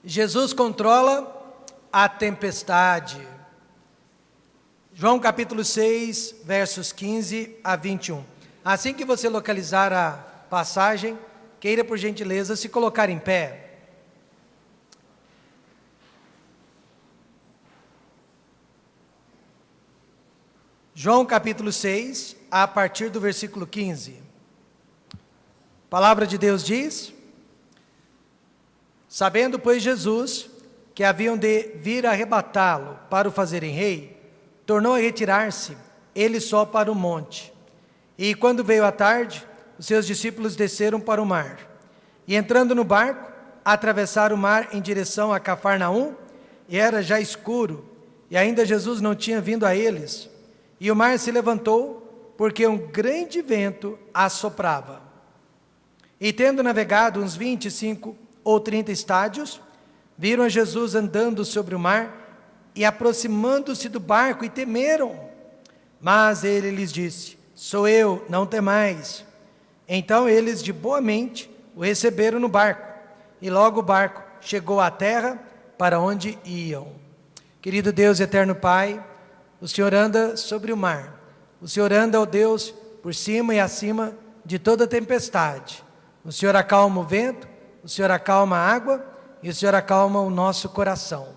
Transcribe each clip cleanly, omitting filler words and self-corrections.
Jesus controla a tempestade. João capítulo 6, versos 15 a 21. Assim que você localizar a passagem, queira por gentileza se colocar em pé. João capítulo 6, a partir do versículo 15. A palavra de Deus diz: sabendo, pois, Jesus que haviam de vir arrebatá-lo para o fazerem rei, tornou a retirar-se, ele só para o monte. E quando veio a tarde, os seus discípulos desceram para o mar. E entrando no barco, atravessaram o mar em direção a Cafarnaum, e era já escuro, e ainda Jesus não tinha vindo a eles. E o mar se levantou, porque um grande vento assoprava. E tendo navegado uns 25 ou 30 estádios, viram a Jesus andando sobre o mar, e aproximando-se do barco, e temeram. Mas ele lhes disse: sou eu, não temais. Então eles de boa mente o receberam no barco, e logo o barco chegou à terra para onde iam. Querido Deus e eterno Pai, o Senhor anda sobre o mar, o Senhor anda, ó Deus, por cima e acima de toda tempestade. O Senhor acalma o vento, o Senhor acalma a água, e o Senhor acalma o nosso coração.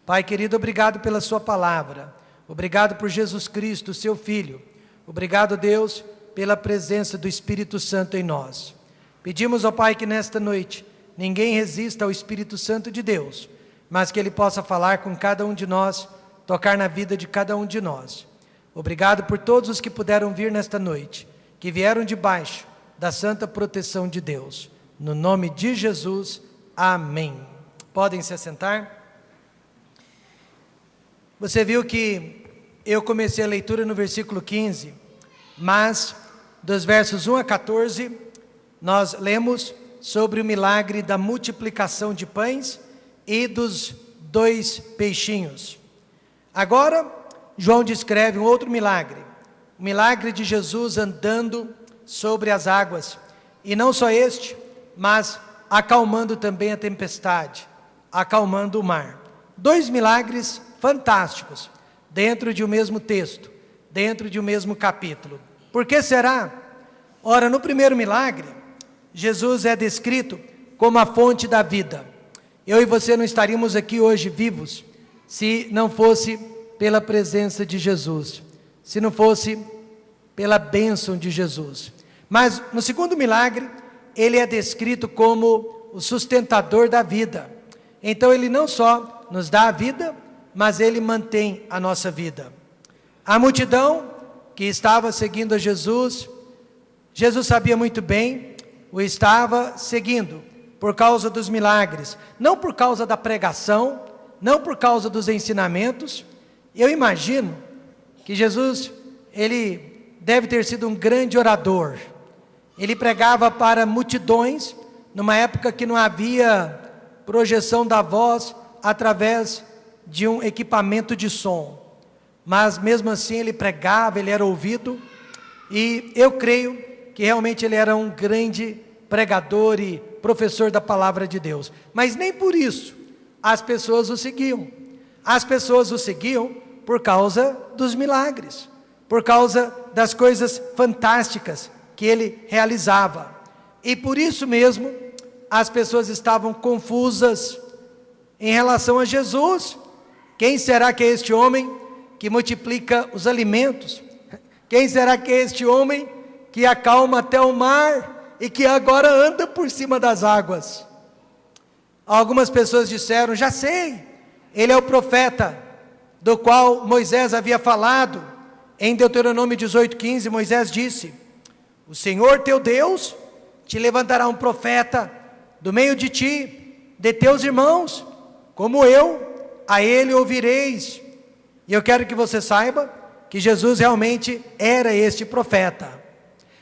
Pai querido, obrigado pela sua palavra, obrigado por Jesus Cristo, seu Filho, obrigado, Deus, pela presença do Espírito Santo em nós. Pedimos, ó Pai, que nesta noite ninguém resista ao Espírito Santo de Deus, mas que Ele possa falar com cada um de nós, tocar na vida de cada um de nós. Obrigado por todos os que puderam vir nesta noite, que vieram debaixo da santa proteção de Deus. No nome de Jesus, amém. Podem se assentar. Você viu que eu comecei a leitura no versículo 15, mas dos versos 1 a 14, nós lemos sobre o milagre da multiplicação de pães e dos 2 peixinhos. Agora, João descreve um outro milagre, o milagre de Jesus andando sobre as águas, e não só este, mas acalmando também a tempestade, acalmando o mar. 2 milagres fantásticos, dentro de um mesmo texto, dentro de um mesmo capítulo. Por que será? Ora, no primeiro milagre, Jesus é descrito como a fonte da vida. Eu e você não estaríamos aqui hoje vivos, se não fosse pela presença de Jesus, se não fosse pela bênção de Jesus. Mas no segundo milagre, ele é descrito como o sustentador da vida. Então ele não só nos dá a vida, mas ele mantém a nossa vida. A multidão que estava seguindo a Jesus, Jesus sabia muito bem, o estava seguindo por causa dos milagres, não por causa da pregação, não por causa dos ensinamentos. Eu imagino que Jesus, ele deve ter sido um grande orador. Ele pregava para multidões, numa época que não havia projeção da voz através de um equipamento de som. Mas mesmo assim ele pregava, ele era ouvido, e eu creio que realmente ele era um grande pregador e professor da palavra de Deus. Mas nem por isso as pessoas o seguiam. As pessoas o seguiam por causa dos milagres, por causa das coisas fantásticas que ele realizava. E por isso mesmo as pessoas estavam confusas em relação a Jesus. Quem será que é este homem que multiplica os alimentos? Quem será que é este homem que acalma até o mar e que agora anda por cima das águas? Algumas pessoas disseram: já sei, ele é o profeta do qual Moisés havia falado. Em Deuteronômio 18:15, Moisés disse: o Senhor teu Deus te levantará um profeta do meio de ti, de teus irmãos, como eu, a ele ouvireis. E eu quero que você saiba que Jesus realmente era este profeta.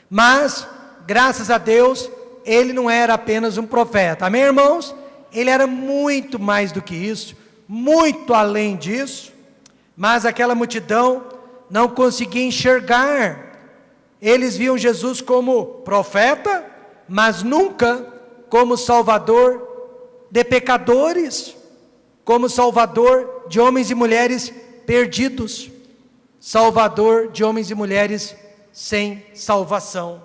Mas, graças a Deus, ele não era apenas um profeta. Amém, irmãos? Ele era muito mais do que isso, muito além disso. Mas aquela multidão não conseguia enxergar. Eles viam Jesus como profeta, mas nunca como Salvador de pecadores, como Salvador de homens e mulheres perdidos, Salvador de homens e mulheres sem salvação.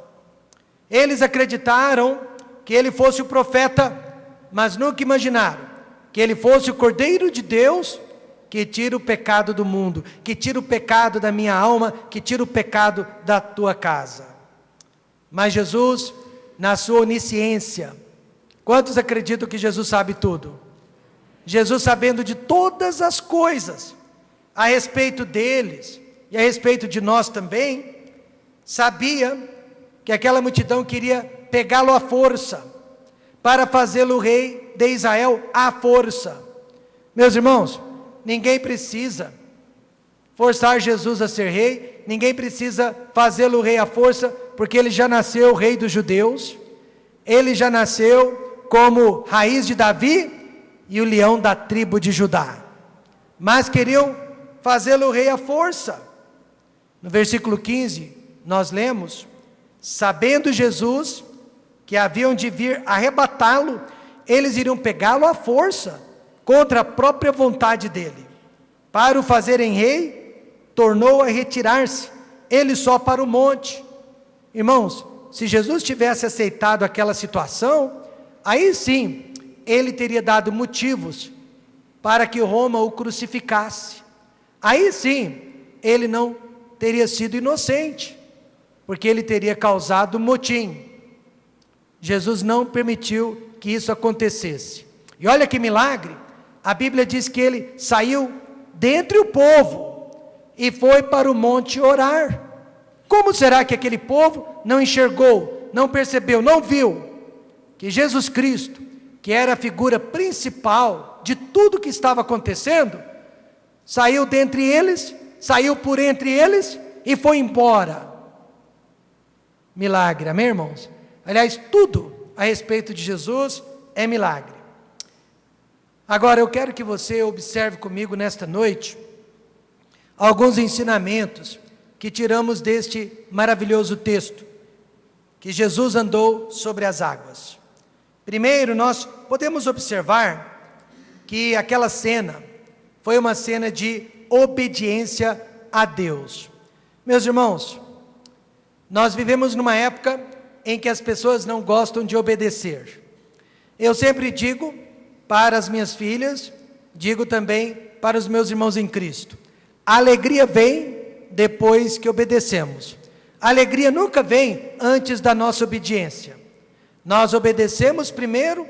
Eles acreditaram que ele fosse o profeta, mas nunca imaginaram que ele fosse o Cordeiro de Deus, que tira o pecado do mundo, que tira o pecado da minha alma, que tira o pecado da tua casa. Mas Jesus, na sua onisciência, quantos acreditam que Jesus sabe tudo? Jesus, sabendo de todas as coisas a respeito deles e a respeito de nós também, sabia que aquela multidão queria pegá-lo à força, para fazê-lo rei de Israel à força. Meus irmãos, ninguém precisa forçar Jesus a ser rei, ninguém precisa fazê-lo rei à força, porque ele já nasceu rei dos judeus, ele já nasceu como raiz de Davi e o leão da tribo de Judá. Mas queriam fazê-lo rei à força. No versículo 15, nós lemos: sabendo Jesus que haviam de vir arrebatá-lo, eles iriam pegá-lo à força, contra a própria vontade dele. Para o fazerem rei, tornou a retirar-se, ele só para o monte. Irmãos, se Jesus tivesse aceitado aquela situação, aí sim, ele teria dado motivos para que Roma o crucificasse. Aí sim, ele não teria sido inocente, porque ele teria causado motim. Jesus não permitiu que isso acontecesse. E olha que milagre, a Bíblia diz que ele saiu dentre o povo e foi para o monte orar. Como será que aquele povo não enxergou, não percebeu, não viu que Jesus Cristo, que era a figura principal de tudo que estava acontecendo, saiu dentre eles, saiu por entre eles e foi embora? Milagre, amém, irmãos? Aliás, tudo a respeito de Jesus é milagre. Agora eu quero que você observe comigo nesta noite alguns ensinamentos que tiramos deste maravilhoso texto, que Jesus andou sobre as águas. Primeiro, nós podemos observar que aquela cena foi uma cena de obediência a Deus. Meus irmãos, nós vivemos numa época em que as pessoas não gostam de obedecer. Eu sempre digo para as minhas filhas, digo também para os meus irmãos em Cristo: a alegria vem depois que obedecemos. A alegria nunca vem antes da nossa obediência. Nós obedecemos primeiro,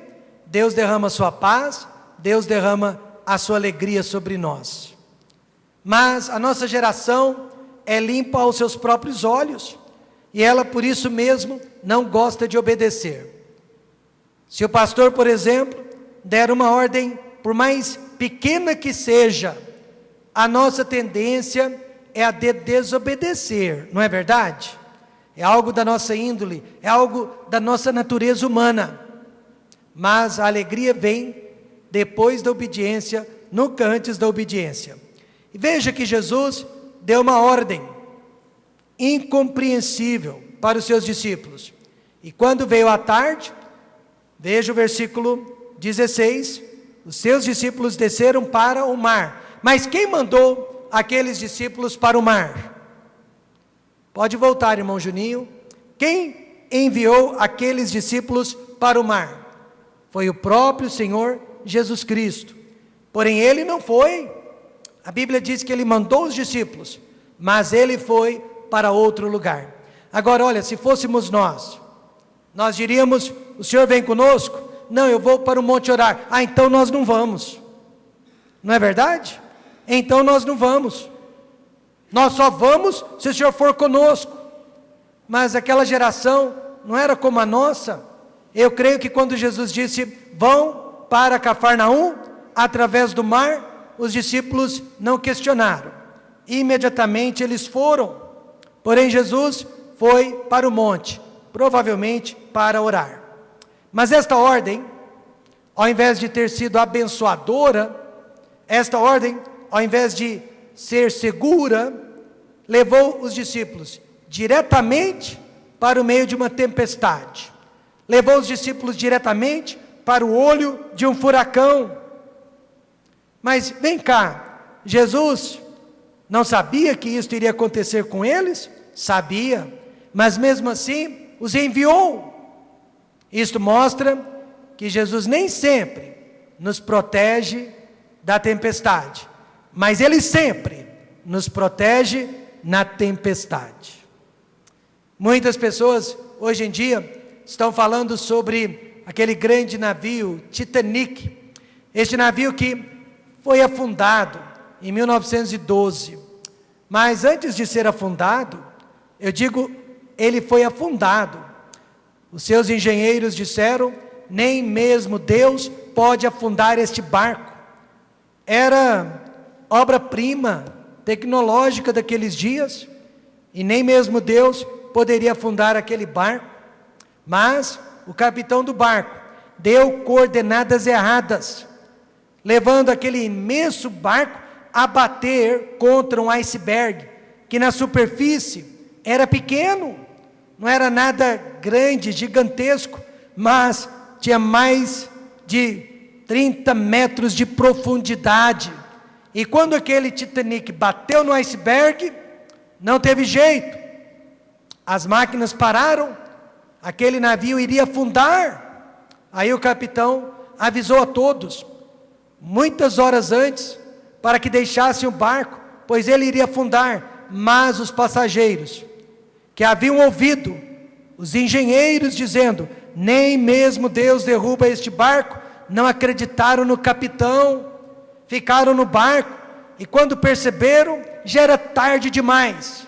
Deus derrama a sua paz, Deus derrama a sua alegria sobre nós. Mas a nossa geração é limpa aos seus próprios olhos, e ela por isso mesmo não gosta de obedecer. Se o pastor, por exemplo, der uma ordem, por mais pequena que seja, a nossa tendência é a de desobedecer, não é verdade? É algo da nossa índole, é algo da nossa natureza humana. Mas a alegria vem depois da obediência, nunca antes da obediência. E veja que Jesus deu uma ordem incompreensível para os seus discípulos. E quando veio a tarde, veja o versículo 16, os seus discípulos desceram para o mar. Mas quem mandou aqueles discípulos para o mar? Pode voltar, irmão Juninho. Quem enviou aqueles discípulos para o mar? Foi o próprio Senhor Jesus Cristo. Porém ele não foi. A Bíblia diz que ele mandou os discípulos, mas ele foi para outro lugar. Agora olha, se fôssemos nós diríamos: o Senhor vem conosco? Não, eu vou para o monte orar. Ah, então nós não vamos. Não é verdade? Então nós não vamos. Nós só vamos se o Senhor for conosco. Mas aquela geração não era como a nossa. Eu creio que quando Jesus disse: vão para Cafarnaum, através do mar, os discípulos não questionaram. Imediatamente eles foram. Porém Jesus foi para o monte, provavelmente para orar. Mas esta ordem, ao invés de ter sido abençoadora, esta ordem, ao invés de ser segura, levou os discípulos diretamente para o meio de uma tempestade. Levou os discípulos diretamente para o olho de um furacão. Mas vem cá, Jesus não sabia que isso iria acontecer com eles? Sabia, mas mesmo assim os enviou. Isto mostra que Jesus nem sempre nos protege da tempestade, mas Ele sempre nos protege na tempestade. Muitas pessoas hoje em dia estão falando sobre aquele grande navio Titanic, este navio que foi afundado em 1912, mas antes de ser afundado, eu digo, ele foi afundado. Os seus engenheiros disseram, nem mesmo Deus pode afundar este barco. Era obra-prima tecnológica daqueles dias, e nem mesmo Deus poderia afundar aquele barco. Mas o capitão do barco deu coordenadas erradas, levando aquele imenso barco a bater contra um iceberg, que na superfície era pequeno, não era nada grande, gigantesco, mas tinha mais de 30 metros de profundidade. E quando aquele Titanic bateu no iceberg, não teve jeito, as máquinas pararam, aquele navio iria afundar. Aí o capitão avisou a todos, muitas horas antes, para que deixassem o barco, pois ele iria afundar. Mas os passageiros, que haviam ouvido os engenheiros dizendo, nem mesmo Deus derruba este barco, não acreditaram no capitão, ficaram no barco, e quando perceberam, já era tarde demais.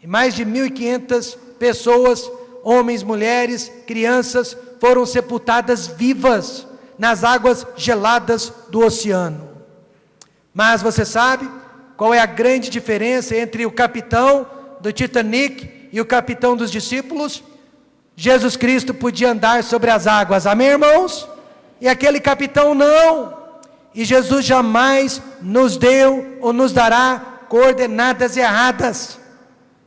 E mais de 1.500 pessoas, homens, mulheres, crianças, foram sepultadas vivas nas águas geladas do oceano. Mas você sabe qual é a grande diferença entre o capitão do Titanic e o capitão dos discípulos? Jesus Cristo podia andar sobre as águas, amém, irmãos? E aquele capitão não. E Jesus jamais nos deu ou nos dará coordenadas erradas.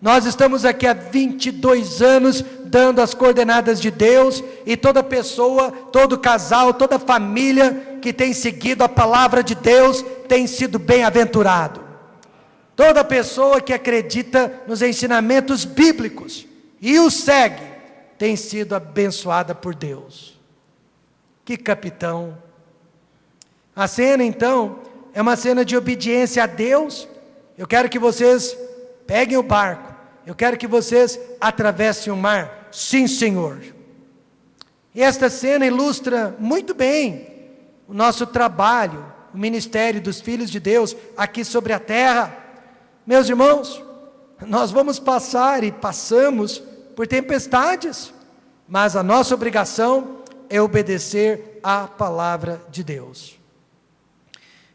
Nós estamos aqui há 22 anos dando as coordenadas de Deus, e toda pessoa, todo casal, toda família que tem seguido a palavra de Deus tem sido bem-aventurado. Toda pessoa que acredita nos ensinamentos bíblicos e os segue tem sido abençoada por Deus. Que capitão! A cena então é uma cena de obediência a Deus. Eu quero que vocês peguem o barco, eu quero que vocês atravessem o mar. Sim, Senhor. E esta cena ilustra muito bem o nosso trabalho, o ministério dos filhos de Deus aqui sobre a terra. Meus irmãos, nós vamos passar e passamos por tempestades, mas a nossa obrigação é obedecer à palavra de Deus.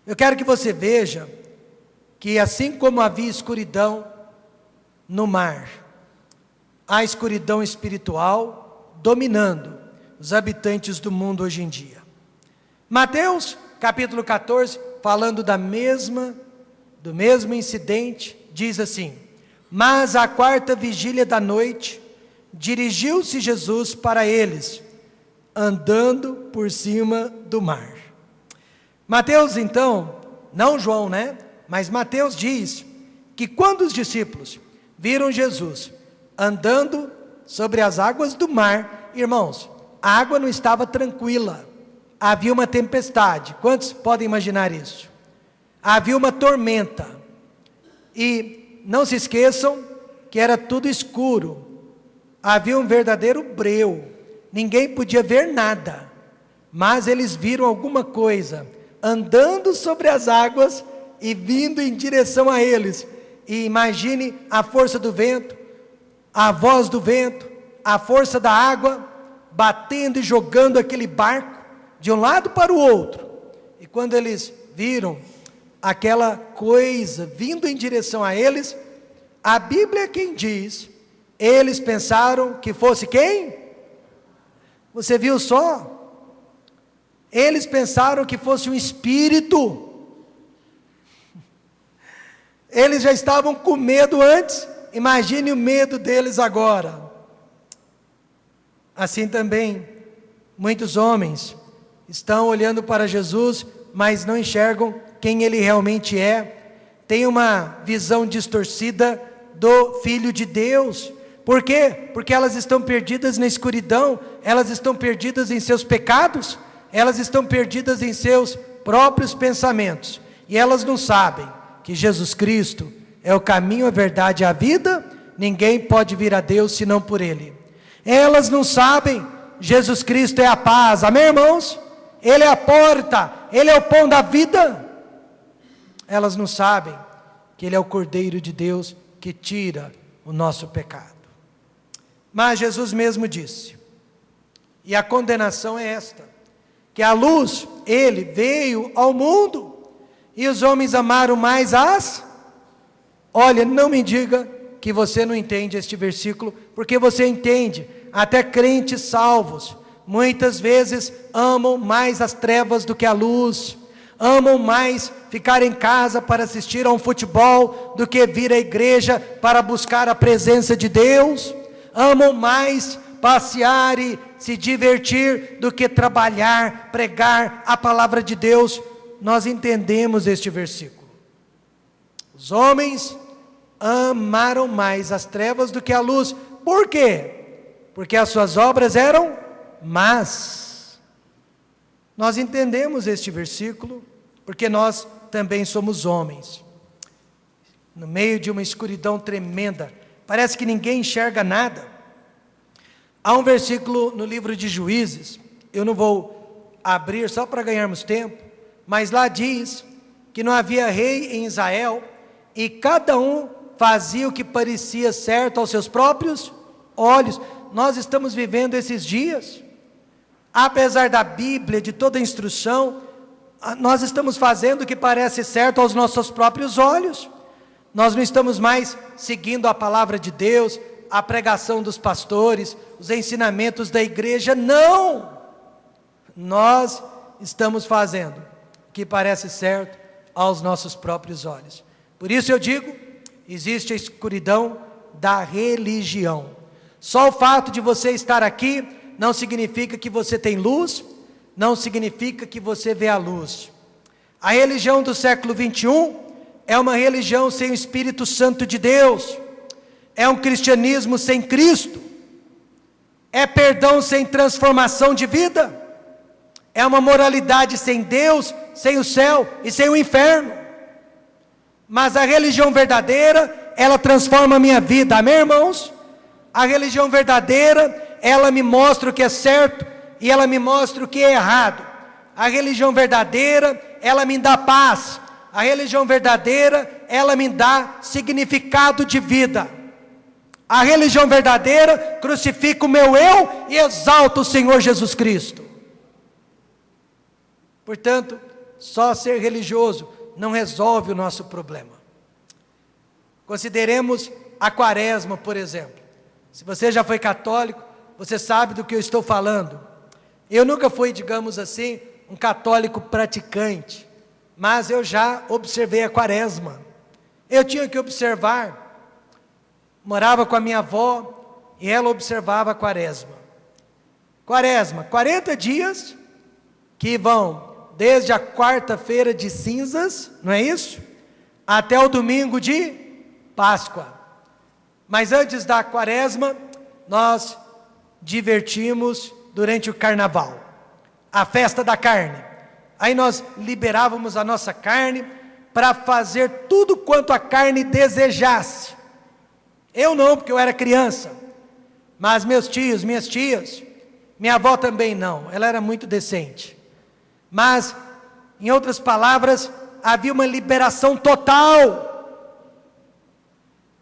Eu quero que você veja que assim como havia escuridão no mar, há escuridão espiritual dominando os habitantes do mundo hoje em dia. Mateus capítulo 14, falando do mesmo incidente, diz assim: mas à quarta vigília da noite, dirigiu-se Jesus para eles, andando por cima do mar. Mateus então, não João, né? Mas Mateus diz que quando os discípulos viram Jesus andando sobre as águas do mar, irmãos, a água não estava tranquila, havia uma tempestade. Quantos podem imaginar isso? Havia uma tormenta, e não se esqueçam que era tudo escuro, havia um verdadeiro breu, ninguém podia ver nada, mas eles viram alguma coisa, andando sobre as águas e vindo em direção a eles. E imagine a força do vento, a voz do vento, a força da água, batendo e jogando aquele barco de um lado para o outro. E quando eles viram aquela coisa vindo em direção a eles, a Bíblia é quem diz, eles pensaram que fosse quem? Você viu só? Eles pensaram que fosse um espírito. Eles já estavam com medo antes, imagine o medo deles agora. Assim também, muitos homens estão olhando para Jesus, mas não enxergam quem Ele realmente é. Tem uma visão distorcida do Filho de Deus. Por quê? Porque elas estão perdidas na escuridão, elas estão perdidas em seus pecados, elas estão perdidas em seus próprios pensamentos. E elas não sabem que Jesus Cristo é o caminho, a verdade e a vida. Ninguém pode vir a Deus senão por Ele. Elas não sabem, Jesus Cristo é a paz. Amém, irmãos? Ele é a porta, Ele é o pão da vida. Elas não sabem que Ele é o Cordeiro de Deus que tira o nosso pecado. Mas Jesus mesmo disse, e a condenação é esta, que a luz, Ele veio ao mundo, e os homens amaram mais Olha, não me diga que você não entende este versículo, porque você entende, até crentes salvos, muitas vezes amam mais as trevas do que a luz, amam mais ficar em casa para assistir a um futebol, do que vir à igreja para buscar a presença de Deus, amam mais passear e se divertir, do que trabalhar, pregar a palavra de Deus. Nós entendemos este versículo. Os homens amaram mais as trevas do que a luz. Por quê? Porque as suas obras eram más. Nós entendemos este versículo, porque nós também somos homens, no meio de uma escuridão tremenda, parece que ninguém enxerga nada. Há um versículo no livro de Juízes, eu não vou abrir só para ganharmos tempo, mas lá diz que não havia rei em Israel, e cada um fazia o que parecia certo aos seus próprios olhos. Nós estamos vivendo esses dias, apesar da Bíblia, de toda a instrução, nós estamos fazendo o que parece certo aos nossos próprios olhos. Nós não estamos mais seguindo a palavra de Deus, a pregação dos pastores, os ensinamentos da igreja, não! Nós estamos fazendo o que parece certo aos nossos próprios olhos. Por isso eu digo, existe a escuridão da religião. Só o fato de você estar aqui não significa que você tem luz, não significa que você vê a luz. A religião do século 21 é uma religião sem o Espírito Santo de Deus, é um cristianismo sem Cristo, é perdão sem transformação de vida, é uma moralidade sem Deus, sem o céu e sem o inferno. Mas a religião verdadeira, ela transforma a minha vida, amém, irmãos? A religião verdadeira, ela me mostra o que é certo e ela me mostra o que é errado. A religião verdadeira, ela me dá paz. A religião verdadeira, ela me dá significado de vida. A religião verdadeira crucifica o meu eu e exalta o Senhor Jesus Cristo. Portanto, só ser religioso não resolve o nosso problema. Consideremos a quaresma, por exemplo. Se você já foi católico, você sabe do que eu estou falando. Eu nunca fui, digamos assim, um católico praticante, mas eu já observei a quaresma. Eu tinha que observar. Morava com a minha avó e ela observava a quaresma. Quaresma, 40 dias que vão desde a quarta-feira de cinzas, não é isso? Até o domingo de Páscoa. Mas antes da quaresma, nós divertimos durante o carnaval, a festa da carne. Aí nós liberávamos a nossa carne para fazer tudo quanto a carne desejasse. Eu não, porque eu era criança, mas meus tios, minhas tias, minha avó também não, ela era muito decente. Mas, em outras palavras, havia uma liberação total.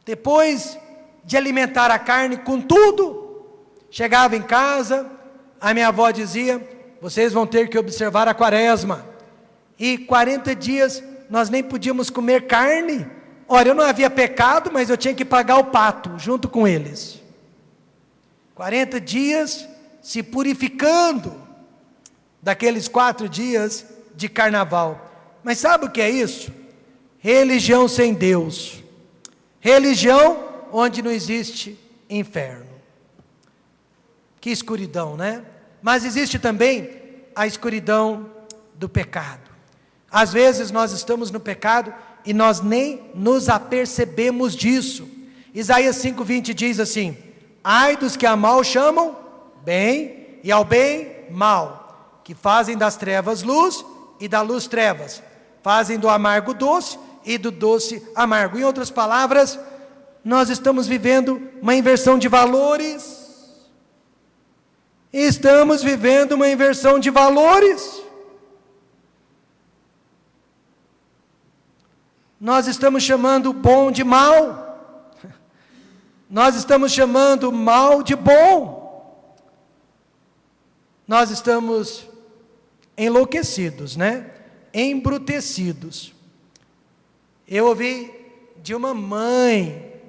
Depois de alimentar a carne com tudo, chegava em casa, a minha avó dizia, vocês vão ter que observar a quaresma. E 40 dias nós nem podíamos comer carne. Olha, eu não havia pecado, mas eu tinha que pagar o pato junto com eles. 40 dias se purificando daqueles 4 dias de carnaval. Mas sabe o que é isso? Religião sem Deus. Religião onde não existe inferno. Que escuridão, né? Mas existe também a escuridão do pecado. Às vezes nós estamos no pecado e nós nem nos apercebemos disso. Isaías 5:20 diz assim: ai dos que a mal chamam bem, e ao bem mal, que fazem das trevas luz e da luz trevas, fazem do amargo doce e do doce amargo. Em outras palavras, nós estamos vivendo uma inversão de valores. Estamos vivendo uma inversão de valores. Nós estamos chamando bom de mal. Nós estamos chamando mal de bom. Nós estamos enlouquecidos, né? Embrutecidos. Eu ouvi de uma mãe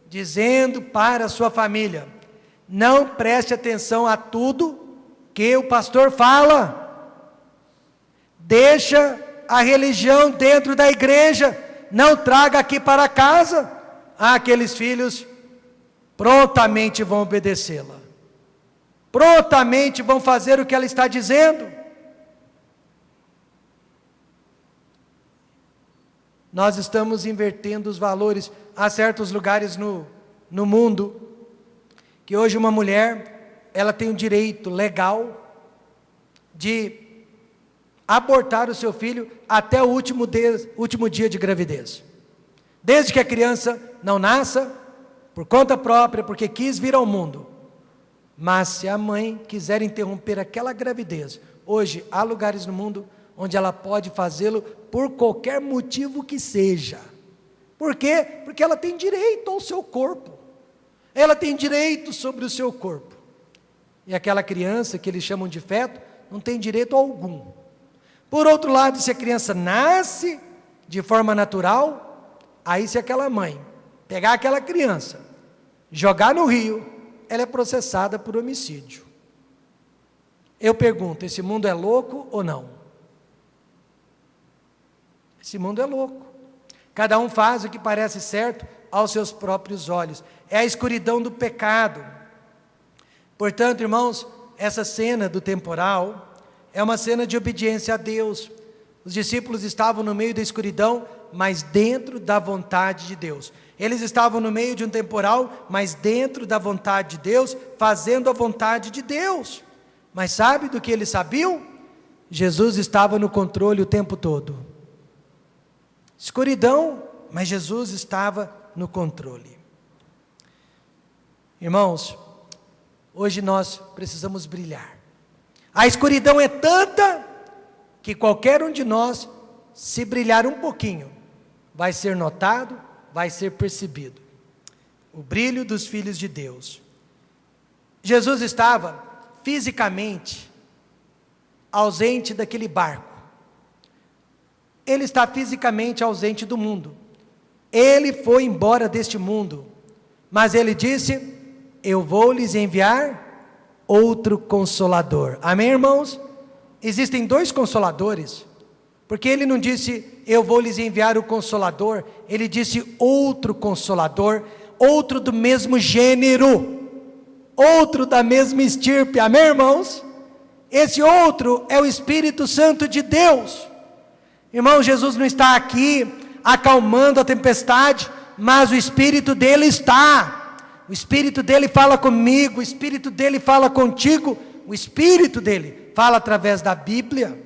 dizendo para a sua família: não preste atenção a tudo que o pastor fala. Deixa a religião dentro da igreja, não traga aqui para casa. Aqueles filhos prontamente vão obedecê-la. Prontamente vão fazer o que ela está dizendo. Nós estamos invertendo os valores. Há certos lugares no mundo que hoje uma mulher, ela tem o direito legal de abortar o seu filho até o último dia de gravidez. Desde que a criança não nasça, por conta própria, porque quis vir ao mundo. Mas se a mãe quiser interromper aquela gravidez, hoje há lugares no mundo onde ela pode fazê-lo por qualquer motivo que seja. Por quê? Porque ela tem direito ao seu corpo. Ela tem direito sobre o seu corpo. E aquela criança que eles chamam de feto, não tem direito algum. Por outro lado, se a criança nasce de forma natural, aí se aquela mãe pegar aquela criança, jogar no rio, ela é processada por homicídio. Eu pergunto, esse mundo é louco ou não? Esse mundo é louco. Cada um faz o que parece certo aos seus próprios olhos. É a escuridão do pecado. Portanto, irmãos, essa cena do temporal é uma cena de obediência a Deus. Os discípulos estavam no meio da escuridão, mas dentro da vontade de Deus. Eles estavam no meio de um temporal, mas dentro da vontade de Deus, fazendo a vontade de Deus. Mas sabe do que eles sabiam? Jesus estava no controle o tempo todo. Escuridão, mas Jesus estava no controle. Irmãos, hoje nós precisamos brilhar. A escuridão é tanta que qualquer um de nós, se brilhar um pouquinho, vai ser notado, vai ser percebido. O brilho dos filhos de Deus. Jesus estava fisicamente ausente daquele barco. Ele está fisicamente ausente do mundo. Ele foi embora deste mundo. Mas ele disse: eu vou lhes enviar outro consolador. Amém, irmãos? Existem dois consoladores. Porque ele não disse, eu vou lhes enviar o consolador. Ele disse outro consolador. Outro do mesmo gênero. Outro da mesma estirpe. Amém, irmãos? Esse outro é o Espírito Santo de Deus. Irmão, Jesus não está aqui acalmando a tempestade, mas o Espírito dele está. O Espírito dele fala comigo, o Espírito dele fala contigo, o Espírito dele fala através da Bíblia.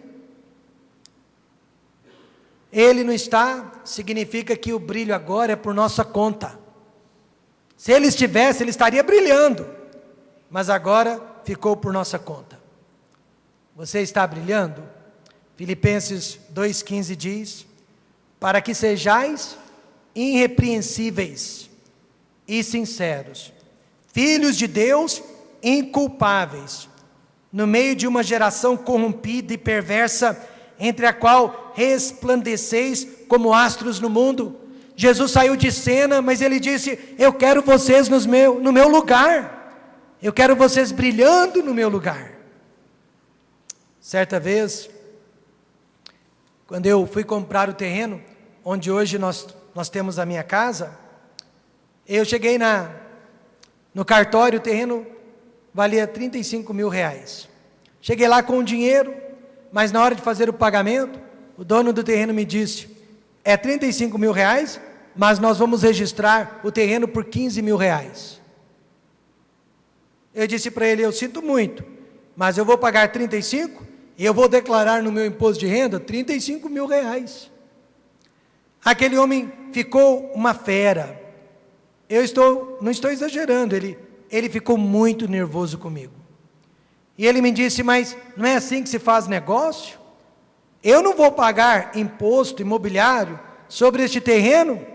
Ele não está, significa que o brilho agora é por nossa conta. Se ele estivesse, ele estaria brilhando, mas agora ficou por nossa conta. Você está brilhando? Filipenses 2,15 diz: para que sejais irrepreensíveis e sinceros, filhos de Deus inculpáveis, no meio de uma geração corrompida e perversa, entre a qual resplandeceis como astros no mundo. Jesus saiu de cena, mas ele disse: eu quero vocês no meu lugar, eu quero vocês brilhando no meu lugar. Certa vez, quando eu fui comprar o terreno, onde hoje nós temos a minha casa, eu cheguei no cartório, o terreno valia R$35 mil. Cheguei lá com o dinheiro, mas na hora de fazer o pagamento, o dono do terreno me disse, é 35 mil reais, mas nós vamos registrar o terreno por 15 mil reais. Eu disse para ele, eu sinto muito, mas eu vou pagar 35 e eu vou declarar no meu imposto de renda 35 mil reais. Aquele homem ficou uma fera. Não estou exagerando, ele ficou muito nervoso comigo. E ele me disse, mas não é assim que se faz negócio? Eu não vou pagar imposto imobiliário sobre este terreno?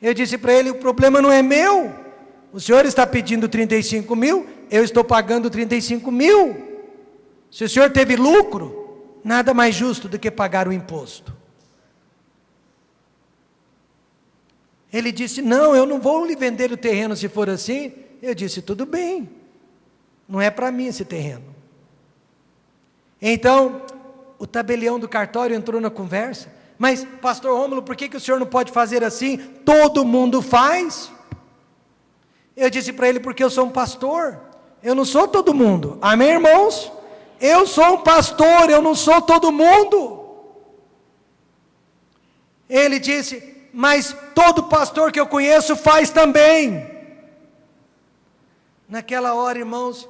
Eu disse para ele, o problema não é meu. O senhor está pedindo 35 mil, eu estou pagando 35 mil. Se o senhor teve lucro, nada mais justo do que pagar o imposto. Ele disse, não, eu não vou lhe vender o terreno se for assim. Eu disse, tudo bem, não é para mim esse terreno. Então, o tabelião do cartório entrou na conversa, mas pastor Rômulo, por que o senhor não pode fazer assim? Todo mundo faz. Eu disse para ele, porque eu sou um pastor, eu não sou todo mundo, amém irmãos? Eu sou um pastor, eu não sou todo mundo. Ele disse, mas todo pastor que eu conheço faz também. Naquela hora, irmãos,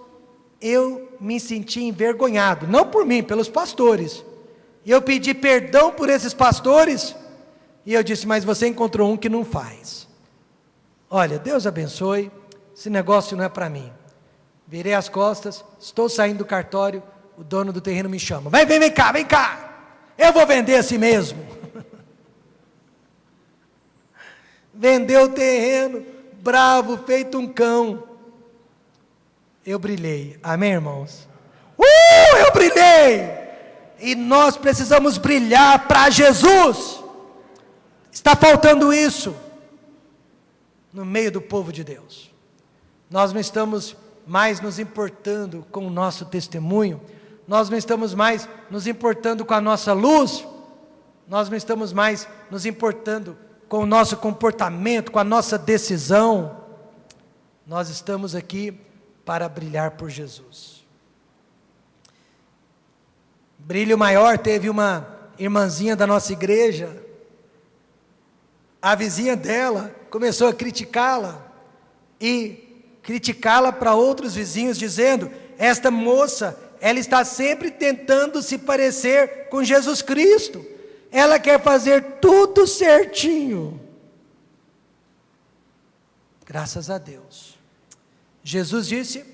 eu me senti envergonhado, não por mim, pelos pastores. E eu pedi perdão por esses pastores, e eu disse, mas você encontrou um que não faz. Olha, Deus abençoe, esse negócio não é para mim. Virei as costas, estou saindo do cartório, o dono do terreno me chama, vem cá, eu vou vender assim mesmo. Vendeu o terreno, bravo, feito um cão. Eu brilhei, amém irmãos? Eu brilhei! E nós precisamos brilhar para Jesus. Está faltando isso no meio do povo de Deus. Nós não estamos mais nos importando com o nosso testemunho, nós não estamos mais nos importando com a nossa luz, nós não estamos mais nos importando com o nosso comportamento, com a nossa decisão. Nós estamos aqui para brilhar por Jesus. Brilho maior, teve uma irmãzinha da nossa igreja, a vizinha dela começou a criticá-la, e criticá-la para outros vizinhos, dizendo, esta moça, ela está sempre tentando se parecer com Jesus Cristo, ela quer fazer tudo certinho. Graças a Deus. Jesus disse,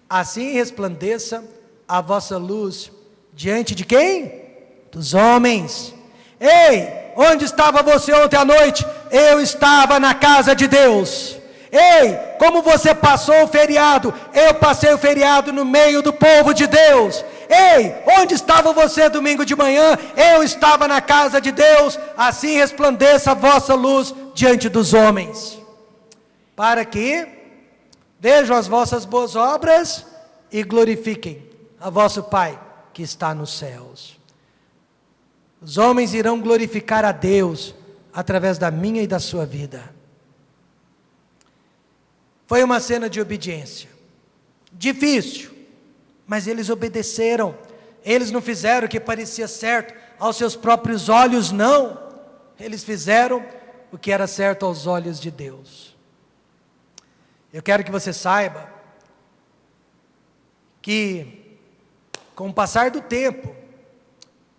assim resplandeça a vossa luz, diante de quem? Dos homens. Ei, onde estava você ontem à noite? Eu estava na casa de Deus. Ei, como você passou o feriado? Eu passei o feriado no meio do povo de Deus. Ei, onde estava você domingo de manhã? Eu estava na casa de Deus. Assim resplandeça a vossa luz diante dos homens, para que vejam as vossas boas obras e glorifiquem a vosso Pai que está nos céus. Os homens irão glorificar a Deus através da minha e da sua vida. Foi uma cena de obediência, difícil, mas eles obedeceram. Eles não fizeram o que parecia certo aos seus próprios olhos, não. Eles fizeram o que era certo aos olhos de Deus. Eu quero que você saiba que, com o passar do tempo,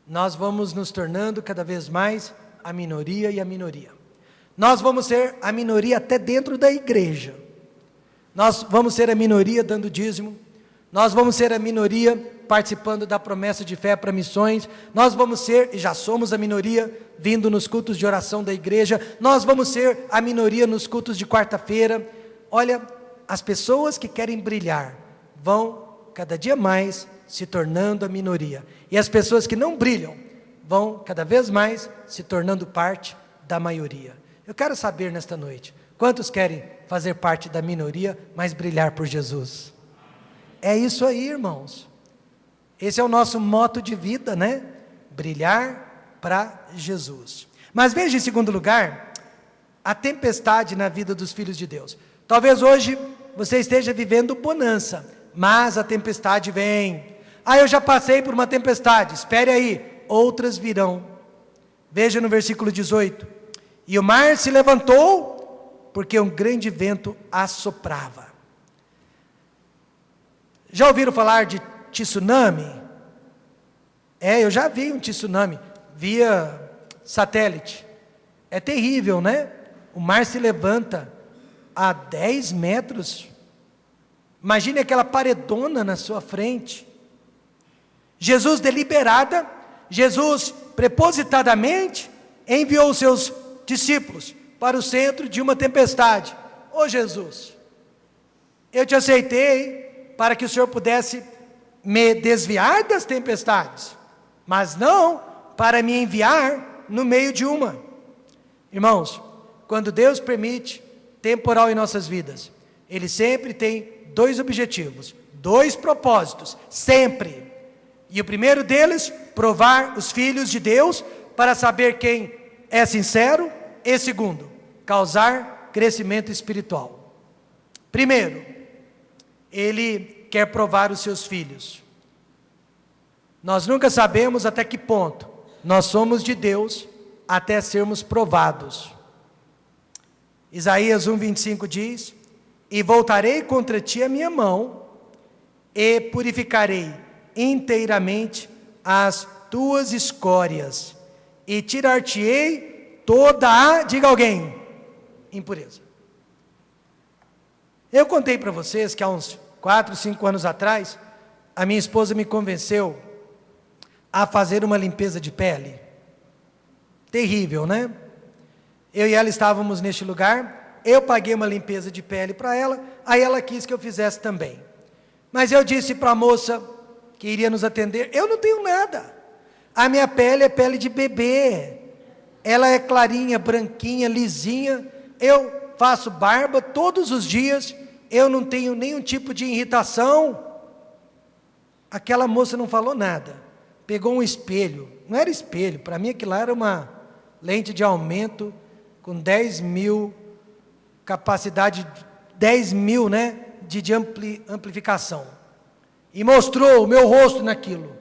nós vamos nos tornando cada vez mais a minoria e a minoria. Nós vamos ser a minoria até dentro da igreja. Nós vamos ser a minoria dando dízimo, nós vamos ser a minoria participando da promessa de fé para missões, nós vamos ser, e já somos a minoria, vindo nos cultos de oração da igreja, nós vamos ser a minoria nos cultos de quarta-feira. Olha, as pessoas que querem brilhar, vão cada dia mais se tornando a minoria, e as pessoas que não brilham, vão cada vez mais se tornando parte da maioria. Eu quero saber nesta noite, quantos querem fazer parte da minoria, mas brilhar por Jesus? É isso aí, irmãos. Esse é o nosso moto de vida, né? Brilhar para Jesus. Mas veja, em segundo lugar, a tempestade na vida dos filhos de Deus. Talvez hoje você esteja vivendo bonança, mas a tempestade vem. Ah, eu já passei por uma tempestade. Espere aí, outras virão. Veja no versículo 18. E o mar se levantou, porque um grande vento assoprava. Já ouviram falar de tsunami? Eu já vi um tsunami via satélite. É terrível, né? O mar se levanta a 10 metros. Imagine aquela paredona na sua frente. Jesus Jesus prepositadamente enviou os seus discípulos para o centro de uma tempestade. Ô Jesus, eu te aceitei para que o Senhor pudesse me desviar das tempestades, mas não para me enviar no meio de uma. Irmãos, quando Deus permite temporal em nossas vidas, Ele sempre tem 2 objetivos, 2 propósitos, sempre. E o primeiro deles, provar os filhos de Deus para saber quem é sincero. E segundo, causar crescimento espiritual. Primeiro, Ele quer provar os seus filhos. Nós nunca sabemos até que ponto nós somos de Deus até sermos provados. Isaías 1:25 diz: e voltarei contra ti a minha mão, e purificarei inteiramente as tuas escórias, e tirar-te-ei toda a, diga alguém, impureza. Eu contei para vocês que há uns 4, 5 anos atrás, a minha esposa me convenceu a fazer uma limpeza de pele. Terrível, né? Eu e ela estávamos neste lugar, eu paguei uma limpeza de pele para ela, aí ela quis que eu fizesse também. Mas eu disse para a moça que iria nos atender, eu não tenho nada, a minha pele é pele de bebê, ela é clarinha, branquinha, lisinha, eu faço barba todos os dias, eu não tenho nenhum tipo de irritação. Aquela moça não falou nada, pegou um espelho, não era espelho, para mim aquilo lá era uma lente de aumento, com 10.000, capacidade 10.000, né, de amplificação, e mostrou o meu rosto naquilo.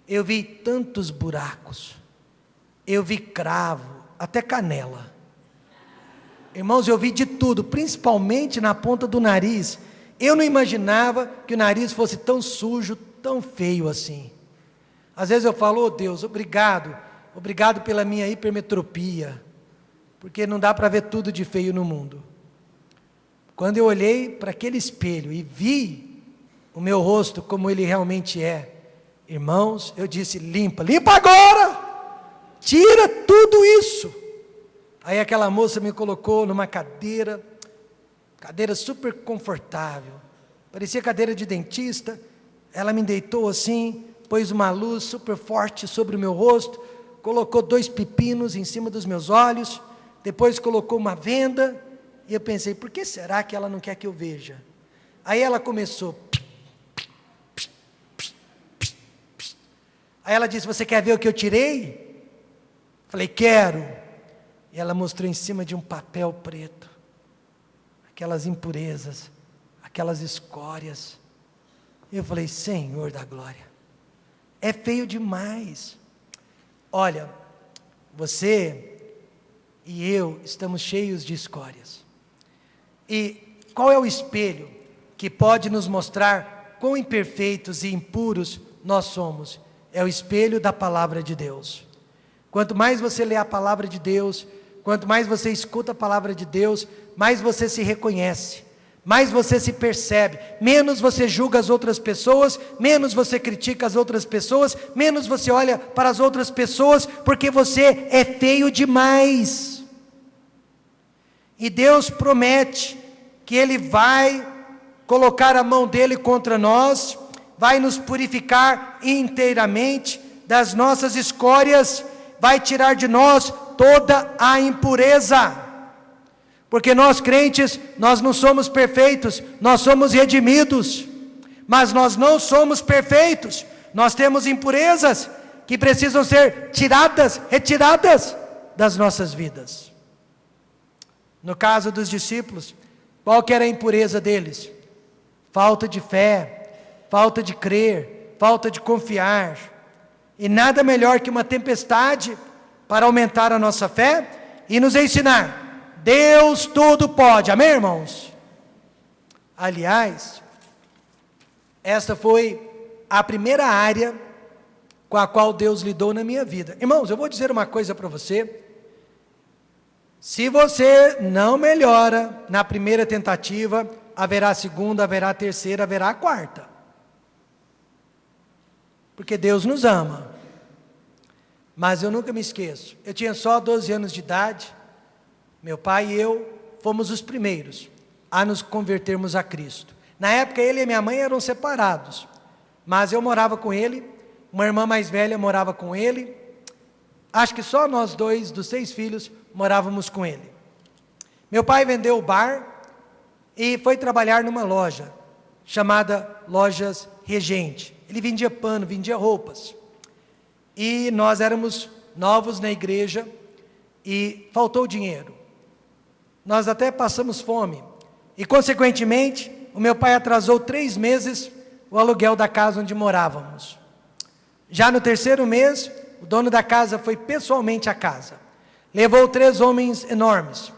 Eu vi tantos buracos, eu vi cravo, até canela. Irmãos, eu vi de tudo, principalmente na ponta do nariz. Eu não imaginava que o nariz fosse tão sujo, tão feio assim. Às vezes eu falo, oh Deus, obrigado pela minha hipermetropia, porque não dá para ver tudo de feio no mundo. Quando eu olhei para aquele espelho e vi o meu rosto como ele realmente é, irmãos, eu disse, limpa agora, tira tudo isso. Aí aquela moça me colocou numa cadeira super confortável, parecia cadeira de dentista. Ela me deitou assim, pôs uma luz super forte sobre o meu rosto, colocou 2 pepinos em cima dos meus olhos, depois colocou uma venda, e eu pensei, por que será que ela não quer que eu veja? Aí ela começou, aí ela disse, você quer ver o que eu tirei? Falei, quero. E ela mostrou em cima de um papel preto, aquelas impurezas, aquelas escórias. Eu falei, Senhor da glória, é feio demais. Olha, você e eu estamos cheios de escórias. E qual é o espelho que pode nos mostrar quão imperfeitos e impuros nós somos? É o espelho da palavra de Deus. Quanto mais você lê a palavra de Deus, quanto mais você escuta a palavra de Deus, mais você se reconhece, mais você se percebe, menos você julga as outras pessoas, menos você critica as outras pessoas, menos você olha para as outras pessoas, porque você é feio demais. E Deus promete que Ele vai colocar a mão dEle contra nós, vai nos purificar inteiramente das nossas escórias, vai tirar de nós toda a impureza. Porque nós crentes, nós não somos perfeitos, nós somos redimidos, mas nós não somos perfeitos, nós temos impurezas que precisam ser retiradas das nossas vidas. No caso dos discípulos, qual que era a impureza deles? Falta de fé, falta de crer, falta de confiar. E nada melhor que uma tempestade para aumentar a nossa fé e nos ensinar: Deus tudo pode. Amém, irmãos? Aliás, essa foi a primeira área com a qual Deus lidou na minha vida. Irmãos, eu vou dizer uma coisa para você. Se você não melhora na primeira tentativa, haverá a segunda, haverá a terceira, haverá a quarta. Porque Deus nos ama. Mas eu nunca me esqueço. Eu tinha só 12 anos de idade. Meu pai e eu fomos os primeiros a nos convertermos a Cristo. Na época ele e minha mãe eram separados. Mas eu morava com ele. Uma irmã mais velha morava com ele. Acho que só nós dois, dos 6 filhos, morávamos com ele. Meu pai vendeu o bar e foi trabalhar numa loja, chamada Lojas Regente. Ele vendia pano, vendia roupas. E nós éramos novos na igreja e faltou dinheiro. Nós até passamos fome. E, consequentemente, o meu pai atrasou 3 meses o aluguel da casa onde morávamos. Já no 3º mês, o dono da casa foi pessoalmente à casa. Levou 3 homens enormes.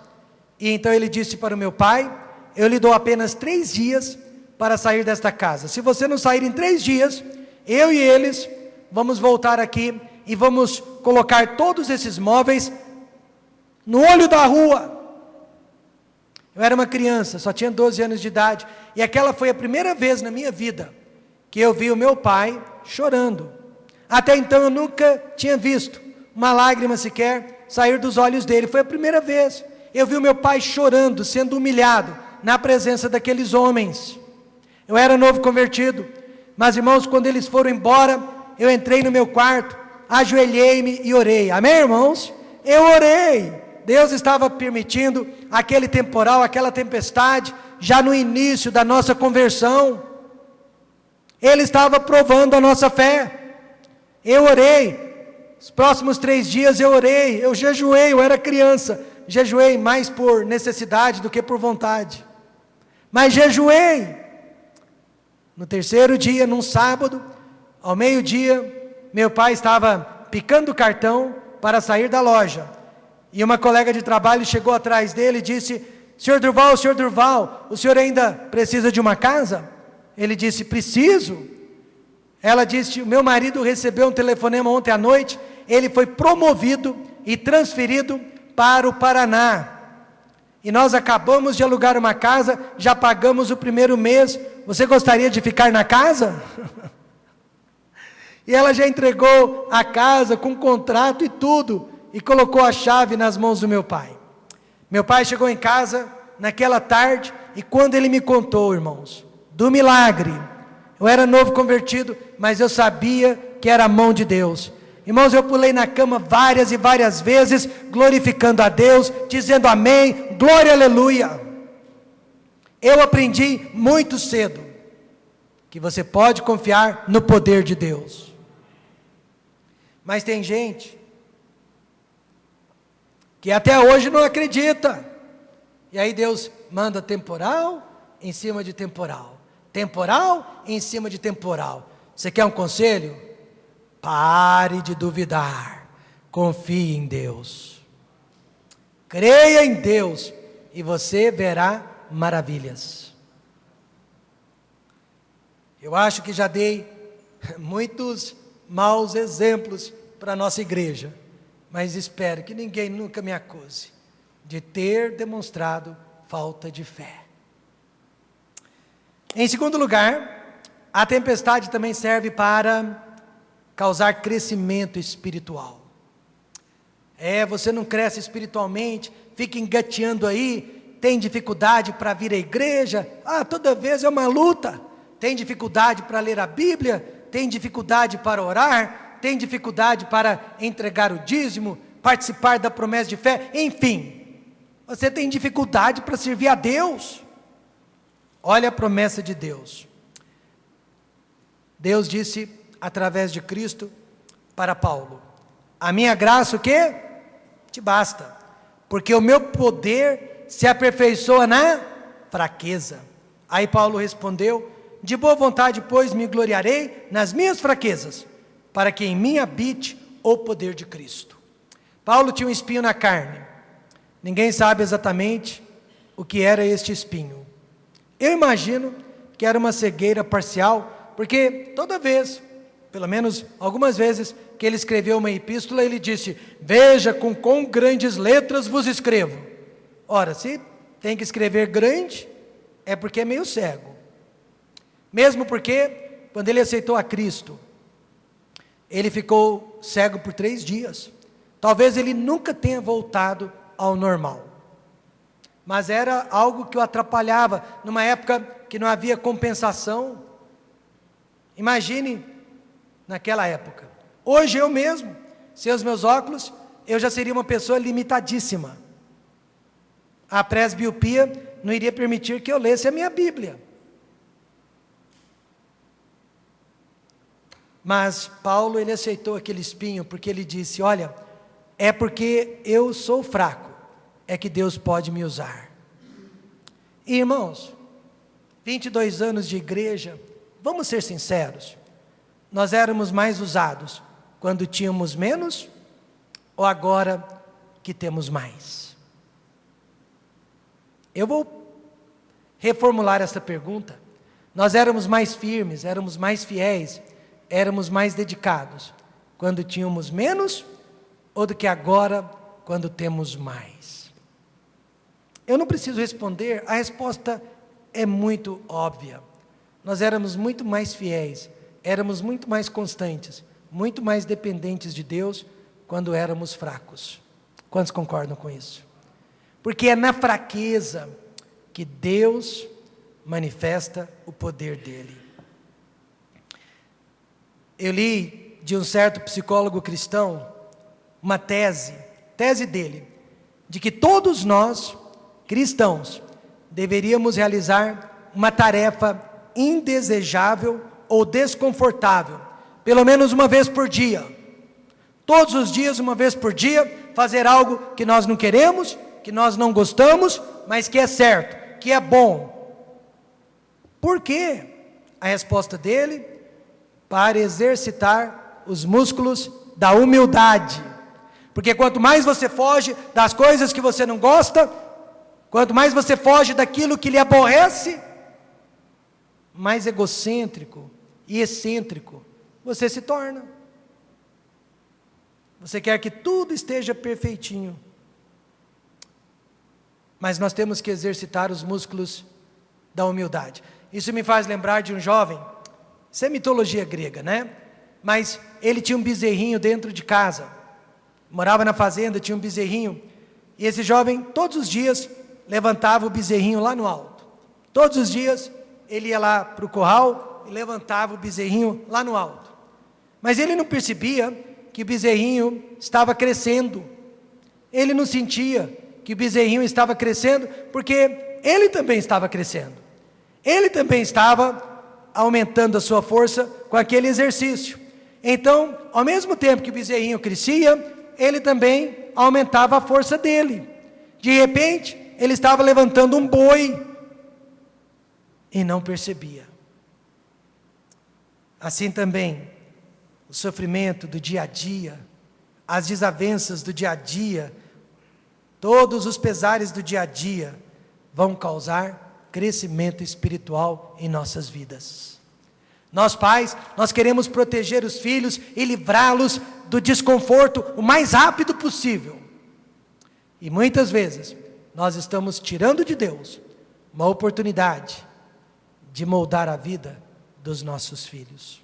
E então ele disse para o meu pai: eu lhe dou apenas 3 dias para sair desta casa. Se você não sair em 3 dias, eu e eles vamos voltar aqui e vamos colocar todos esses móveis no olho da rua. Eu era uma criança, só tinha 12 anos de idade. E aquela foi a primeira vez na minha vida que eu vi o meu pai chorando. Até então eu nunca tinha visto uma lágrima sequer sair dos olhos dele. Foi a primeira vez. Eu vi o meu pai chorando, sendo humilhado na presença daqueles homens. Eu era novo convertido. Mas, irmãos, quando eles foram embora, eu entrei no meu quarto, ajoelhei-me e orei. Amém, irmãos? Eu orei. Deus estava permitindo aquele temporal, aquela tempestade, já no início da nossa conversão. Ele estava provando a nossa fé. Eu orei. Os próximos 3 dias eu orei. Eu jejuei, eu era criança. Jejuei mais por necessidade do que por vontade. Mas jejuei. No 3º dia, num sábado, ao meio-dia, meu pai estava picando o cartão para sair da loja. E uma colega de trabalho chegou atrás dele e disse: Senhor Durval, o senhor ainda precisa de uma casa? Ele disse: preciso. Ela disse: meu marido recebeu um telefonema ontem à noite, ele foi promovido e transferido para o Paraná. E nós acabamos de alugar uma casa, já pagamos o 1º mês, você gostaria de ficar na casa? E ela já entregou a casa com contrato e tudo, e colocou a chave nas mãos do meu pai. Meu pai chegou em casa naquela tarde, e quando ele me contou, irmãos, do milagre, eu era novo convertido, mas eu sabia que era a mão de Deus. Irmãos, eu pulei na cama várias e várias vezes, glorificando a Deus, dizendo amém, glória, aleluia. Eu aprendi muito cedo que você pode confiar no poder de Deus. Mas tem gente que até hoje não acredita. E aí Deus manda temporal em cima de temporal. Temporal em cima de temporal. Você quer um conselho? Pare de duvidar. Confie em Deus. Creia em Deus e você verá maravilhas. Eu acho que já dei muitos maus exemplos para a nossa igreja, mas espero que ninguém nunca me acuse de ter demonstrado falta de fé. Em segundo lugar, a tempestade também serve para causar crescimento espiritual. Você não cresce espiritualmente, fica engateando aí, tem dificuldade para vir à igreja, toda vez é uma luta, tem dificuldade para ler a Bíblia, tem dificuldade para orar, tem dificuldade para entregar o dízimo, participar da promessa de fé, enfim, você tem dificuldade para servir a Deus. Olha a promessa de Deus. Deus disse através de Cristo para Paulo: a minha graça o quê? Te basta, porque o meu poder se aperfeiçoa na fraqueza. Aí Paulo respondeu: De boa vontade, pois, me gloriarei nas minhas fraquezas, para que em mim habite o poder de Cristo. Paulo tinha um espinho na carne. Ninguém sabe exatamente o que era este espinho. Eu imagino que era uma cegueira parcial, porque toda vez, pelo menos algumas vezes, que ele escreveu uma epístola, ele disse: veja com quão grandes letras vos escrevo. Ora, se tem que escrever grande, é porque é meio cego. Mesmo porque, quando ele aceitou a Cristo, ele ficou cego por 3 dias. Talvez ele nunca tenha voltado ao normal. Mas era algo que o atrapalhava, numa época que não havia compensação. Imagine naquela época. Hoje eu mesmo, sem os meus óculos, eu já seria uma pessoa limitadíssima. A presbiopia não iria permitir que eu lesse a minha Bíblia. Mas Paulo, ele aceitou aquele espinho, porque ele disse: olha, é porque eu sou fraco, é que Deus pode me usar. E, irmãos, 22 anos de igreja, vamos ser sinceros, nós éramos mais usados quando tínhamos menos, ou agora que temos mais? Eu vou reformular essa pergunta. Nós éramos mais firmes, éramos mais fiéis, éramos mais dedicados quando tínhamos menos, ou do que agora quando temos mais? Eu não preciso responder, a resposta é muito óbvia. Nós éramos muito mais fiéis, éramos muito mais constantes, muito mais dependentes de Deus quando éramos fracos. Quantos concordam com isso? Porque é na fraqueza que Deus manifesta o poder dele. Eu li de um certo psicólogo cristão uma tese dele, de que todos nós, cristãos, deveríamos realizar uma tarefa indesejável ou desconfortável, pelo menos uma vez por dia. Todos os dias, uma vez por dia, fazer algo que nós não queremos, que nós não gostamos, mas que é certo, que é bom. Por quê? A resposta dele: para exercitar os músculos da humildade. Porque quanto mais você foge das coisas que você não gosta, quanto mais você foge daquilo que lhe aborrece, mais egocêntrico e excêntrico você se torna. Você quer que tudo esteja perfeitinho. Mas nós temos que exercitar os músculos da humildade. Isso me faz lembrar de um jovem. Isso é mitologia grega, né? Mas ele tinha um bezerrinho dentro de casa. Morava na fazenda, tinha um bezerrinho. E esse jovem, todos os dias, levantava o bezerrinho lá no alto. Todos os dias, ele ia lá para o curral e levantava o bezerrinho lá no alto. Mas ele não percebia que o bezerrinho estava crescendo. Ele não sentia que o bezerrinho estava crescendo, porque ele também estava crescendo. Ele também estava aumentando a sua força com aquele exercício. Então, ao mesmo tempo que o bezerrinho crescia, ele também aumentava a força dele. De repente, ele estava levantando um boi e não percebia. Assim também, o sofrimento do dia a dia, as desavenças do dia a dia, todos os pesares do dia a dia vão causar crescimento espiritual em nossas vidas. Nós pais, nós queremos proteger os filhos e livrá-los do desconforto o mais rápido possível. E muitas vezes, nós estamos tirando de Deus uma oportunidade de moldar a vida dos nossos filhos.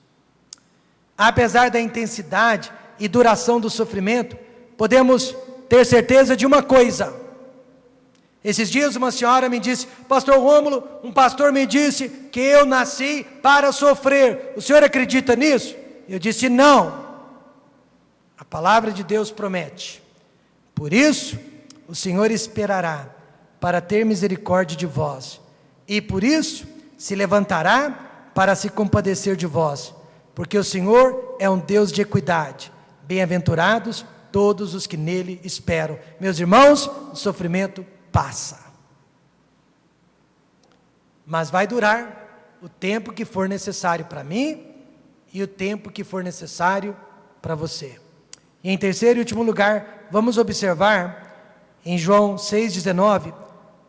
Apesar da intensidade e duração do sofrimento, podemos ter certeza de uma coisa. Esses dias uma senhora me disse: pastor Rômulo, um pastor me disse que eu nasci para sofrer. O senhor acredita nisso? Eu disse: não. A palavra de Deus promete. Por isso, o Senhor esperará para ter misericórdia de vós. E por isso, se levantará para se compadecer de vós. Porque o Senhor é um Deus de equidade. Bem-aventurados todos os que nele esperam. Meus irmãos, o sofrimento passa. Mas vai durar o tempo que for necessário para mim e o tempo que for necessário para você. E em terceiro e último lugar, vamos observar em João 6,19,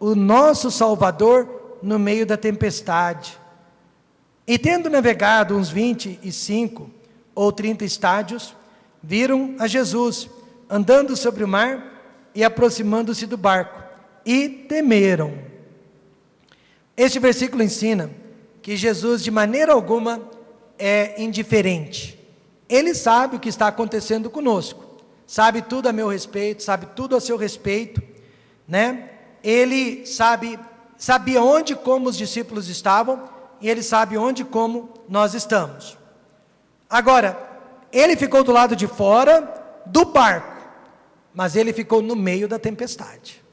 o nosso Salvador no meio da tempestade. E tendo navegado uns 25 ou 30 estádios, viram a Jesus andando sobre o mar e aproximando-se do barco, e temeram. Este versículo ensina que Jesus de maneira alguma é indiferente. Ele sabe o que está acontecendo conosco, sabe tudo a meu respeito, sabe tudo a seu respeito, né? Ele sabia onde e como os discípulos estavam, e ele sabe onde e como nós estamos. Agora, ele ficou do lado de fora do barco, mas ele ficou no meio da tempestade.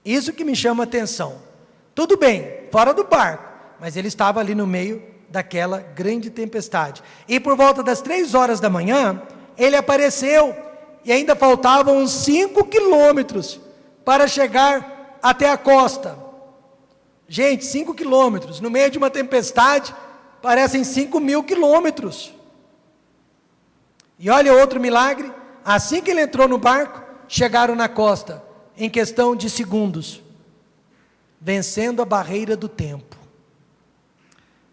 Isso que me chama a atenção. Tudo bem, fora do barco, mas ele estava ali no meio daquela grande tempestade. E por volta das 3 horas da manhã, ele apareceu, e ainda faltavam uns 5 quilômetros para chegar até a costa. Gente, 5 quilômetros, no meio de uma tempestade, parecem 5.000 quilômetros. E olha outro milagre, assim que ele entrou no barco, chegaram na costa, em questão de segundos, vencendo a barreira do tempo.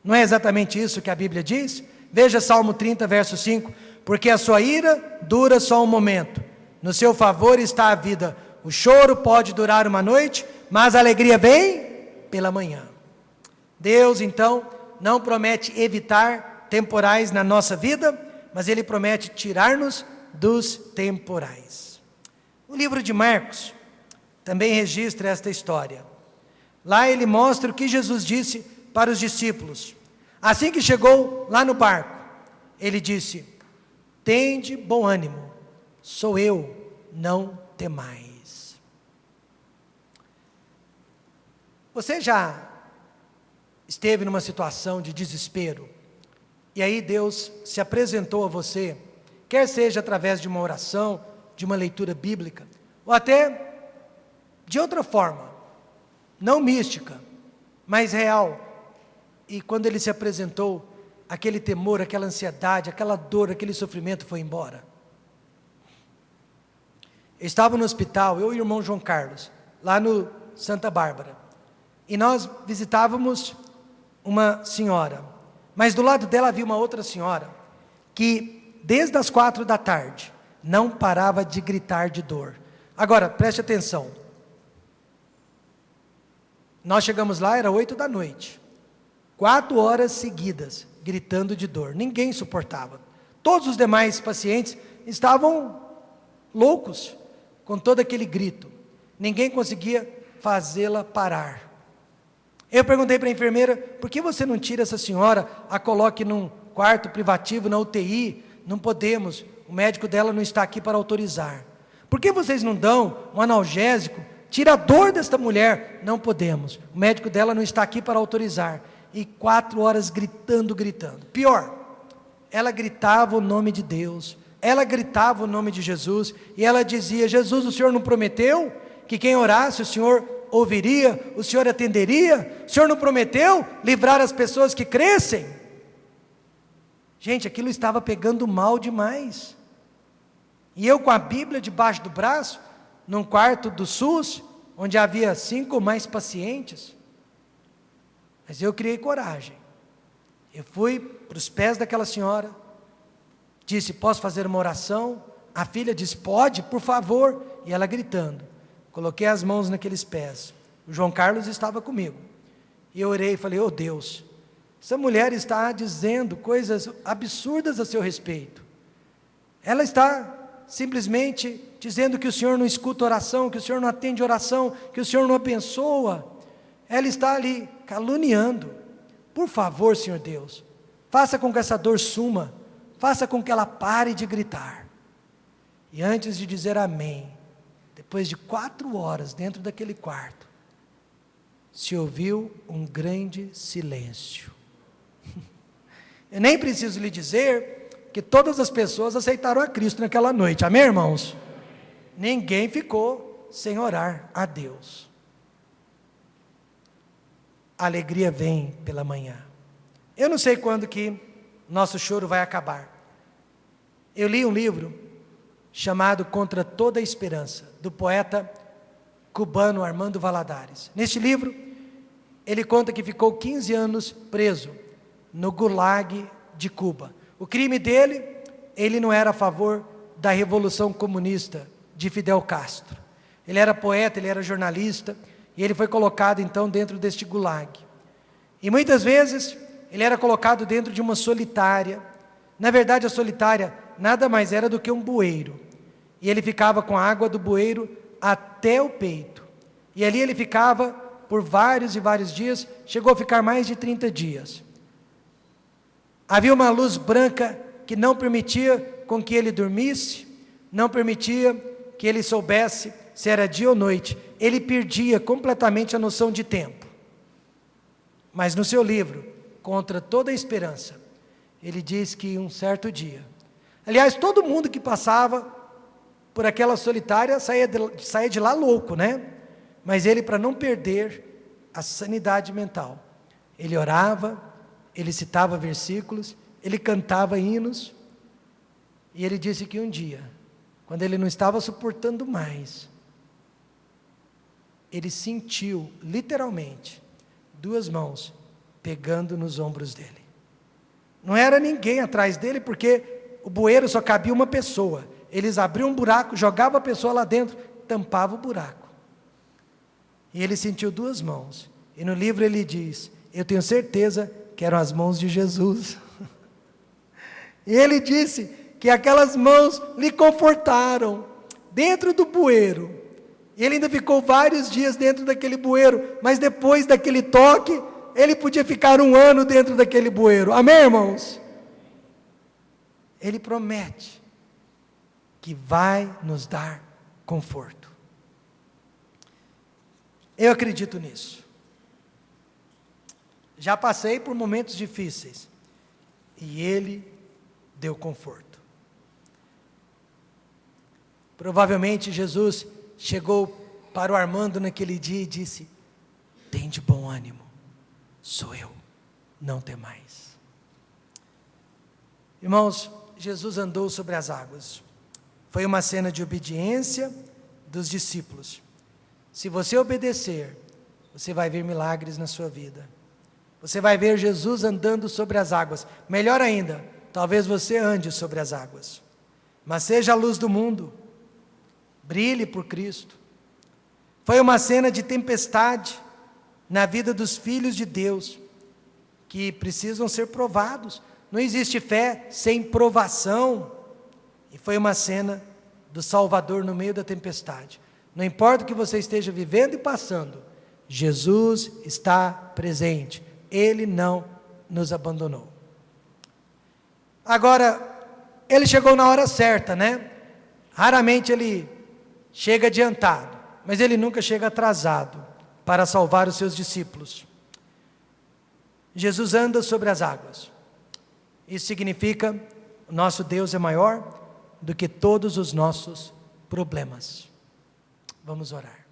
Não é exatamente isso que a Bíblia diz? Veja Salmo 30, verso 5, porque a sua ira dura só um momento, no seu favor está a vida, o choro pode durar uma noite, mas a alegria vem pela manhã. Deus então não promete evitar temporais na nossa vida, mas Ele promete tirar-nos dos temporais. O livro de Marcos também registra esta história. Lá ele mostra o que Jesus disse para os discípulos. Assim que chegou lá no barco, ele disse: tende bom ânimo, sou eu, não temais. Você já esteve numa situação de desespero, e aí Deus se apresentou a você, quer seja através de uma oração, de uma leitura bíblica, ou até de outra forma, não mística, mas real. E quando Ele se apresentou, aquele temor, aquela ansiedade, aquela dor, aquele sofrimento foi embora. Eu estava no hospital, eu e o irmão João Carlos, lá no Santa Bárbara, e nós visitávamos uma senhora, mas do lado dela havia uma outra senhora, que desde as 4 da tarde, não parava de gritar de dor. Agora, preste atenção, nós chegamos lá, era 8 da noite, 4 horas seguidas, gritando de dor, ninguém suportava, todos os demais pacientes estavam loucos, com todo aquele grito, ninguém conseguia fazê-la parar. Eu perguntei para a enfermeira, por que você não tira essa senhora, a coloque num quarto privativo, na UTI? Não podemos, o médico dela não está aqui para autorizar. Por que vocês não dão um analgésico, tira a dor desta mulher? Não podemos, o médico dela não está aqui para autorizar. E 4 horas gritando, pior, ela gritava o nome de Deus, ela gritava o nome de Jesus, e ela dizia: Jesus, o Senhor não prometeu que quem orasse o Senhor ouviria, o Senhor atenderia? O Senhor não prometeu livrar as pessoas que crescem? Gente, aquilo estava pegando mal demais, e eu com a Bíblia debaixo do braço, num quarto do SUS, onde havia 5 ou mais pacientes, mas eu criei coragem, eu fui para os pés daquela senhora, disse: posso fazer uma oração? A filha disse: pode, por favor, e ela gritando, coloquei as mãos naqueles pés, o João Carlos estava comigo, e eu orei e falei: oh Deus, essa mulher está dizendo coisas absurdas a seu respeito, ela está simplesmente dizendo que o Senhor não escuta oração, que o Senhor não atende oração, que o Senhor não abençoa, ela está ali caluniando, por favor Senhor Deus, faça com que essa dor suma, faça com que ela pare de gritar. E antes de dizer amém, depois de 4 horas dentro daquele quarto, se ouviu um grande silêncio. Eu nem preciso lhe dizer que todas as pessoas aceitaram a Cristo naquela noite, amém, irmãos? Ninguém ficou sem orar a Deus. a alegria vem pela manhã. Eu não sei quando que nosso choro vai acabar. Eu li um livro chamado Contra Toda a Esperança, do poeta cubano Armando Valladares. Neste livro, ele conta que ficou 15 anos preso no Gulag de Cuba. O crime dele, ele não era a favor da Revolução Comunista de Fidel Castro. Ele era poeta, ele era jornalista, e ele foi colocado então dentro deste Gulag. E muitas vezes ele era colocado dentro de uma solitária. Na verdade, a solitária nada mais era do que um bueiro. E ele ficava com a água do bueiro até o peito. E ali ele ficava por vários e vários dias, chegou a ficar mais de 30 dias. Havia uma luz branca que não permitia com que ele dormisse, não permitia que ele soubesse se era dia ou noite. Ele perdia completamente a noção de tempo. Mas no seu livro, Contra Toda a Esperança, ele diz que um certo dia, aliás, todo mundo que passava por aquela solitária saía de lá louco, né? Mas ele, para não perder a sanidade mental, ele orava, ele citava versículos, ele cantava hinos, e ele disse que um dia, quando ele não estava suportando mais, ele sentiu, literalmente, 2 mãos pegando nos ombros dele. Não era ninguém atrás dele, porque o bueiro só cabia uma pessoa. Eles abriam um buraco, jogavam a pessoa lá dentro, tampavam o buraco. E ele sentiu 2 mãos. E no livro ele diz, eu tenho certeza que eram as mãos de Jesus. E ele disse que aquelas mãos lhe confortaram dentro do bueiro. E ele ainda ficou vários dias dentro daquele bueiro, mas depois daquele toque, ele podia ficar 1 ano dentro daquele bueiro. Amém, irmãos? Ele promete que vai nos dar conforto. Eu acredito nisso. Já passei por momentos difíceis e Ele deu conforto. Provavelmente Jesus chegou para o Armando naquele dia e disse, tem de bom ânimo, sou eu, não temais. Irmãos, Jesus andou sobre as águas. Foi uma cena de obediência dos discípulos. Se você obedecer, você vai ver milagres na sua vida. Você vai ver Jesus andando sobre as águas. Melhor ainda, talvez você ande sobre as águas. Mas seja a luz do mundo. Brilhe por Cristo. Foi uma cena de tempestade na vida dos filhos de Deus, que precisam ser provados. Não existe fé sem provação. E foi uma cena do Salvador no meio da tempestade. Não importa o que você esteja vivendo e passando, Jesus está presente. Ele não nos abandonou. Agora, ele chegou na hora certa, né? Raramente ele chega adiantado, mas ele nunca chega atrasado para salvar os seus discípulos. Jesus anda sobre as águas. Isso significa, o nosso Deus é maior do que todos os nossos problemas. Vamos orar.